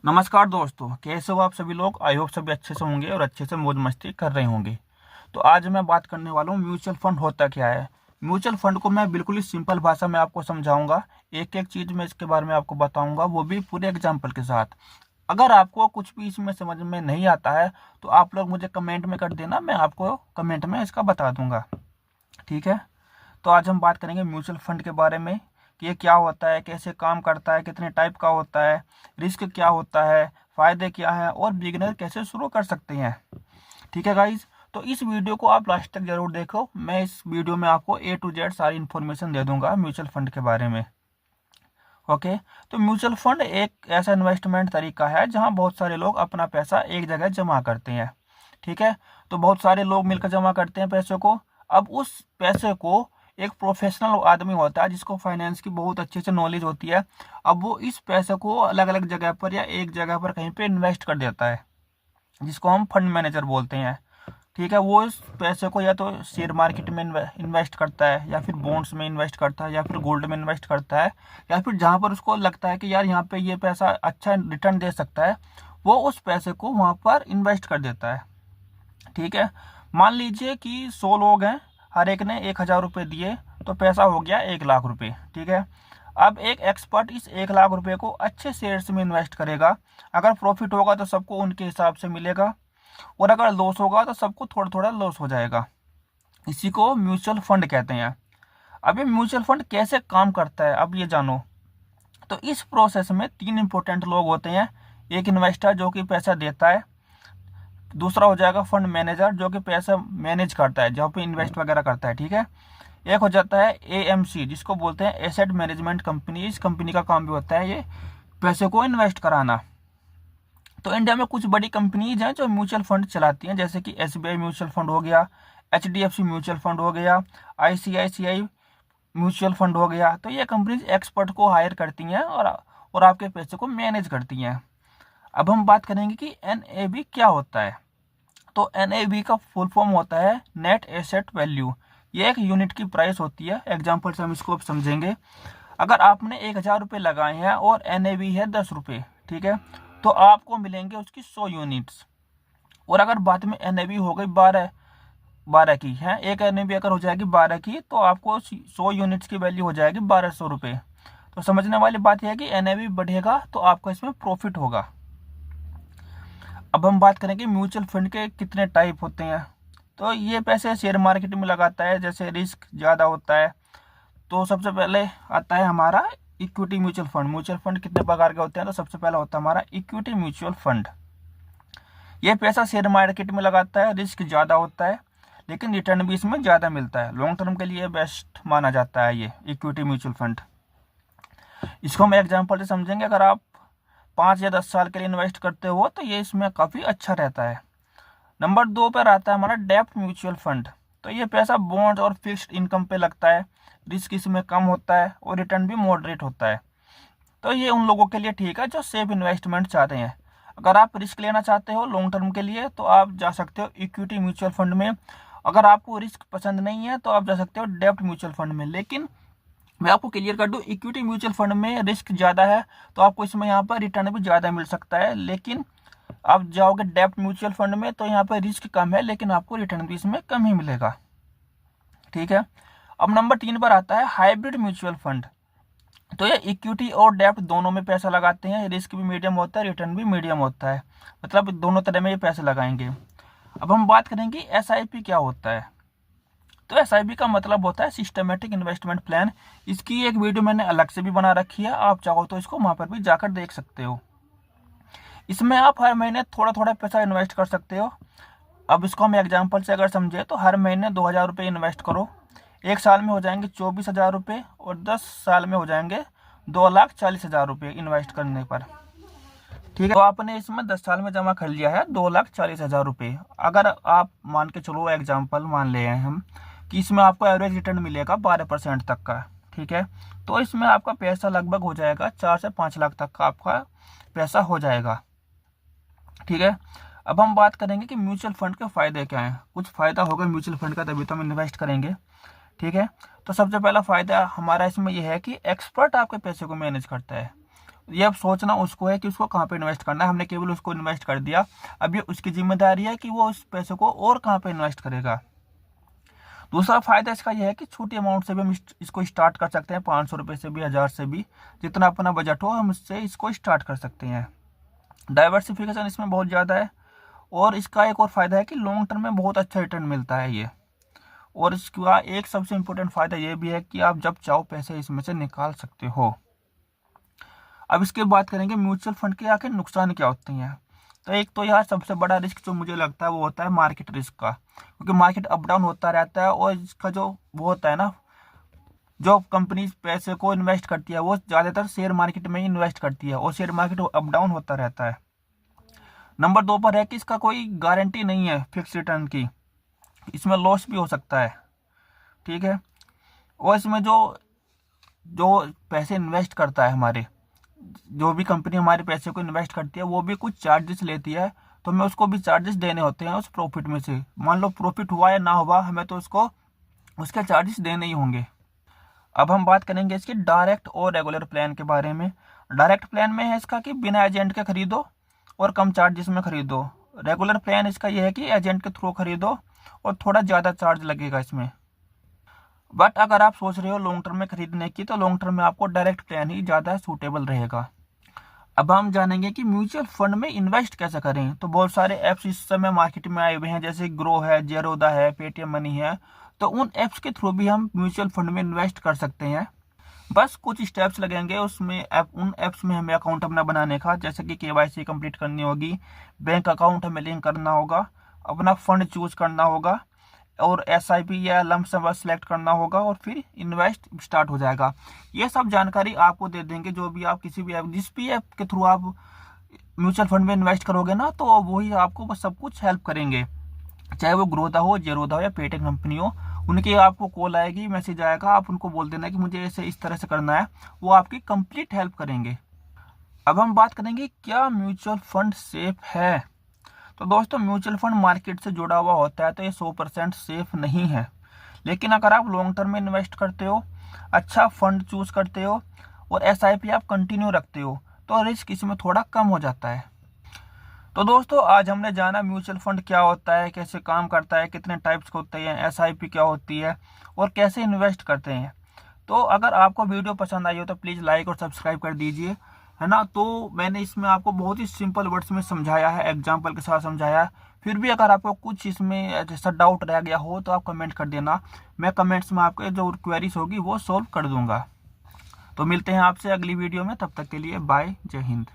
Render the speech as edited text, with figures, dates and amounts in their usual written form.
नमस्कार दोस्तों, कैसे हो आप सभी लोग। आई होप सभी अच्छे से होंगे और अच्छे से मौज मस्ती कर रहे होंगे। तो आज मैं बात करने वाला हूँ म्यूचुअल फंड होता क्या है। म्यूचुअल फंड को मैं बिल्कुल ही सिंपल भाषा में आपको समझाऊंगा। एक एक चीज़ मैं इसके बारे में आपको बताऊंगा, वो भी पूरे एग्जाम्पल के साथ। अगर आपको कुछ भी इसमें समझ में नहीं आता है तो आप लोग मुझे कमेंट में कर देना, मैं आपको कमेंट में इसका बता दूंगा। ठीक है। तो आज हम बात करेंगे म्यूचुअल फंड के बारे में कि ये क्या होता है, कैसे काम करता है, कितने टाइप का होता है, रिस्क क्या होता है, फायदे क्या हैं और बिगिनर कैसे शुरू कर सकते हैं। ठीक है गाइज, तो इस वीडियो को आप लास्ट तक जरूर देखो। मैं इस वीडियो में आपको A to Z सारी इन्फॉर्मेशन दे दूंगा म्यूचुअल फंड के बारे में। ओके। तो म्यूचुअल फंड एक ऐसा इन्वेस्टमेंट तरीका है जहां बहुत सारे लोग अपना पैसा एक जगह जमा करते हैं। ठीक है। तो बहुत सारे लोग मिलकर जमा करते हैं पैसे को। अब उस पैसे को एक प्रोफेशनल आदमी होता है जिसको फाइनेंस की बहुत अच्छे से नॉलेज होती है। अब वो इस पैसे को अलग अलग जगह पर या एक जगह पर कहीं पे इन्वेस्ट कर देता है, जिसको हम फंड मैनेजर बोलते हैं। ठीक है। वो इस पैसे को या तो शेयर मार्केट में इन्वेस्ट करता है, या फिर बॉन्ड्स में इन्वेस्ट करता है, या फिर गोल्ड में इन्वेस्ट करता है, या फिर जहाँ पर उसको लगता है कि यार यहाँ पे ये पैसा अच्छा रिटर्न दे सकता है, वो उस पैसे को वहाँ पर इन्वेस्ट कर देता है। ठीक है। मान लीजिए कि 100 लोग हैं, हर एक ने 1,000 रुपये दिए, तो पैसा हो गया 1,00,000 रुपये। ठीक है। अब एक एक्सपर्ट इस 1,00,000 रुपये को अच्छे शेयर्स में इन्वेस्ट करेगा। अगर प्रॉफिट होगा तो सबको उनके हिसाब से मिलेगा, और अगर लॉस होगा तो सबको थोड़ा थोड़ा लॉस हो जाएगा। इसी को म्यूचुअल फंड कहते हैं। अब ये म्यूचुअल फंड कैसे काम करता है, अब ये जानो। तो इस प्रोसेस में 3 इंपॉर्टेंट लोग होते हैं। एक इन्वेस्टर जो कि पैसा देता है, दूसरा हो जाएगा फंड मैनेजर जो कि पैसा मैनेज करता है, जहाँ पे इन्वेस्ट वगैरह करता है। ठीक है। एक हो जाता है AMC जिसको बोलते हैं एसेट मैनेजमेंट कंपनी। इस कंपनी का काम भी होता है ये पैसे को इन्वेस्ट कराना। तो इंडिया में कुछ बड़ी कंपनीज हैं जो म्यूचुअल फंड चलाती हैं, जैसे कि SBI म्यूचुअल फंड हो गया, HDFC म्यूचुअल फंड हो गया, ICICI म्यूचुअल फंड हो गया। तो ये कंपनीज एक्सपर्ट को हायर करती हैं और आपके पैसे को मैनेज करती हैं। अब हम बात करेंगे कि NAV क्या होता है। तो NAV का फुल फॉर्म होता है नेट एसेट वैल्यू। ये एक यूनिट की प्राइस होती है। एग्जाम्पल से हम इसको अब समझेंगे। अगर आपने 1,000 रुपये लगाए हैं और NAV है 10 रुपये, ठीक है, तो आपको मिलेंगे उसकी 100 यूनिट्स। और अगर बाद में NAV हो गई 12 की है, एक NAV अगर हो जाएगी 12 की, तो आपको 100 यूनिट्स की वैल्यू हो जाएगी 1,200 रुपये। तो समझने वाली बात यह है कि NAV बढ़ेगा तो आपको इसमें प्रॉफिट होगा। अब हम बात करेंगे म्यूचुअल फंड के कितने टाइप होते हैं। तो ये पैसे शेयर मार्केट में लगाता है, जैसे रिस्क ज़्यादा होता है। तो सबसे पहले आता है हमारा equity mutual fund. Mutual fund कितने प्रकार के होते हैं, तो सबसे पहला होता है हमारा इक्विटी म्यूचुअल फंड। ये पैसा शेयर मार्केट में लगाता है, रिस्क ज़्यादा होता है, लेकिन रिटर्न भी इसमें ज़्यादा मिलता है। लॉन्ग टर्म के लिए बेस्ट माना जाता है ये इक्विटी म्यूचुअल फंड। इसको हम एग्जाम्पल से समझेंगे। अगर आप 5 या 10 साल के लिए इन्वेस्ट करते हो तो ये इसमें काफ़ी अच्छा रहता है। नंबर 2 पर आता है हमारा डेब्ट म्यूचुअल फंड। तो ये पैसा बॉन्ड और फिक्स्ड इनकम पे लगता है, रिस्क इसमें कम होता है और रिटर्न भी मॉडरेट होता है। तो ये उन लोगों के लिए ठीक है जो सेफ इन्वेस्टमेंट चाहते हैं। अगर आप रिस्क लेना चाहते हो लॉन्ग टर्म के लिए तो आप जा सकते हो इक्विटी म्यूचुअल फंड में। अगर आपको रिस्क पसंद नहीं है तो आप जा सकते हो डेब्ट म्यूचुअल फंड में। लेकिन मैं आपको क्लियर कर दूं, इक्विटी म्यूचुअल फंड में रिस्क ज़्यादा है, तो आपको इसमें यहाँ पर रिटर्न भी ज़्यादा मिल सकता है। लेकिन आप जाओगे डेब्ट म्यूचुअल फंड में तो यहाँ पर रिस्क कम है, लेकिन आपको रिटर्न भी इसमें कम ही मिलेगा। ठीक है। अब नंबर 3 पर आता है हाइब्रिड म्यूचुअल फंड। तो ये इक्विटी और डेब्ट दोनों में पैसा लगाते हैं, रिस्क भी मीडियम होता है, रिटर्न भी मीडियम होता है, मतलब दोनों तरह में ये पैसे लगाएंगे। अब हम बात करेंगे SIP क्या होता है। तो SIP का मतलब होता है सिस्टमेटिक इन्वेस्टमेंट प्लान। इसकी एक वीडियो मैंने अलग से भी बना रखी है, आप चाहो तो इसको वहाँ पर भी जाकर देख सकते हो। इसमें आप हर महीने थोड़ा थोड़ा पैसा इन्वेस्ट कर सकते हो। अब इसको हम एग्जांपल से अगर समझे तो हर महीने 2,000 रुपये इन्वेस्ट करो, एक साल में हो जाएंगे 24,000 रुपये, और 10 साल में हो जाएंगे 2,40,000 रुपये इन्वेस्ट करने पर। ठीक है। तो आपने इसमें 10 साल में जमा कर लिया है 2,40,000 रुपये। अगर आप मान के चलो, एग्जाम्पल मान ले हैं हम कि इसमें आपको एवरेज रिटर्न मिलेगा 12% तक का। ठीक है। तो इसमें आपका पैसा लगभग हो जाएगा 4 से 5 लाख तक का आपका पैसा हो जाएगा। ठीक है। अब हम बात करेंगे कि म्यूचुअल फंड के फायदे क्या हैं। कुछ फायदा होगा म्यूचुअल फंड का, तभी तो हम इन्वेस्ट करेंगे। ठीक है। तो सबसे पहला फायदा हमारा इसमें यह है कि एक्सपर्ट आपके पैसे को मैनेज करता है। ये अब सोचना उसको है कि उसको कहाँ पे इन्वेस्ट करना है। हमने केवल उसको इन्वेस्ट कर दिया, अब ये उसकी जिम्मेदारी है कि वो उस पैसे को और कहाँ पे इन्वेस्ट करेगा। दूसरा फायदा इसका यह है कि छोटी अमाउंट से भी हम इसको स्टार्ट कर सकते हैं, 500 रुपये से भी, 1000 से भी, जितना अपना बजट हो हम उससे इसको स्टार्ट कर सकते हैं। डाइवर्सिफिकेशन इसमें बहुत ज़्यादा है, और इसका एक और फायदा है कि लॉन्ग टर्म में बहुत अच्छा रिटर्न मिलता है ये। और इसका एक सबसे इम्पोर्टेंट फायदा ये भी है कि आप जब चाहो पैसे इसमें से निकाल सकते हो। अब इसके बात करेंगे म्यूचुअल फंड के आखिर नुकसान क्या होते हैं। तो एक तो यार सबसे बड़ा रिस्क जो मुझे लगता है वो होता है मार्केट रिस्क का, क्योंकि मार्केट अप डाउन होता रहता है, और इसका जो वो होता है ना, जो कंपनी पैसे को इन्वेस्ट करती है वो ज़्यादातर शेयर मार्केट में ही इन्वेस्ट करती है, और शेयर मार्केट अप डाउन होता रहता है। नंबर 2 पर है कि इसका कोई गारंटी नहीं है फिक्स रिटर्न की, इसमें लॉस भी हो सकता है, ठीक है। और इसमें जो जो पैसे इन्वेस्ट करता है, हमारे जो भी कंपनी हमारे पैसे को इन्वेस्ट करती है वो भी कुछ चार्जेस लेती है, तो हमें उसको भी चार्जेस देने होते हैं उस प्रॉफिट में से। मान लो प्रॉफिट हुआ या ना हुआ, हमें तो उसको उसके चार्जेस देने ही होंगे। अब हम बात करेंगे इसके डायरेक्ट और रेगुलर प्लान के बारे में। डायरेक्ट प्लान में है इसका कि बिना एजेंट के खरीदो और कम चार्जेस में खरीदो। रेगुलर प्लान इसका यह है कि एजेंट के थ्रू खरीदो और थोड़ा ज़्यादा चार्ज लगेगा इसमें। बट अगर आप सोच रहे हो लॉन्ग टर्म में खरीदने की, तो लॉन्ग टर्म में आपको डायरेक्ट प्लान ही ज़्यादा सूटेबल रहेगा। अब हम जानेंगे कि म्यूचुअल फंड में इन्वेस्ट कैसे करें। तो बहुत सारे ऐप्स इस समय मार्केट में आए हुए हैं, जैसे ग्रो है, जेरोदा है, पेटीएम मनी है। तो उन ऐप्स के थ्रू भी हम म्यूचुअल फंड में इन्वेस्ट कर सकते हैं। बस कुछ स्टेप्स लगेंगे उसमें, उन ऐप्स में हमें अकाउंट अपना बनाने का, जैसे कि केवाईसी कंप्लीट करनी होगी, बैंक अकाउंट हमें लिंक करना होगा, अपना फंड चूज करना होगा, और एसआईपी या लंप सम सेलेक्ट करना होगा, और फिर इन्वेस्ट स्टार्ट हो जाएगा। ये सब जानकारी आपको दे देंगे, जो भी आप किसी भी ऐप, जिस भी ऐप के थ्रू आप म्यूचुअल फंड में इन्वेस्ट करोगे ना, तो वही आपको बस सब कुछ हेल्प करेंगे। चाहे वो ग्रोदा हो, जेरोदा हो या पेटीएम कंपनी हो, उनकी आपको कॉल आएगी, मैसेज आएगा, आप उनको बोल देना कि मुझे ऐसे इस तरह से करना है, वो आपकी कंप्लीट हेल्प करेंगे। अब हम बात करेंगे क्या म्यूचुअल फंड सेफ है। तो दोस्तों, म्यूचुअल फंड मार्केट से जुड़ा हुआ होता है, तो ये 100% सेफ नहीं है। लेकिन अगर आप लॉन्ग टर्म में इन्वेस्ट करते हो, अच्छा फंड चूज करते हो, और एसआईपी आप कंटिन्यू रखते हो, तो रिस्क इसमें थोड़ा कम हो जाता है। तो दोस्तों, आज हमने जाना म्यूचुअल फंड क्या होता है, कैसे काम करता है, कितने टाइप्स के होते हैं, एसआईपी क्या होती है, और कैसे इन्वेस्ट करते हैं। तो अगर आपको वीडियो पसंद आई हो तो प्लीज़ लाइक और सब्सक्राइब कर दीजिए, है ना। तो मैंने इसमें आपको बहुत ही सिंपल वर्ड्स में समझाया है, एग्जाम्पल के साथ समझाया है। फिर भी अगर आपको कुछ इसमें जैसा डाउट रह गया हो तो आप कमेंट कर देना, मैं कमेंट्स में आपके जो क्वेरीज होगी वो सॉल्व कर दूंगा। तो मिलते हैं आपसे अगली वीडियो में, तब तक के लिए बाय, जय हिंद।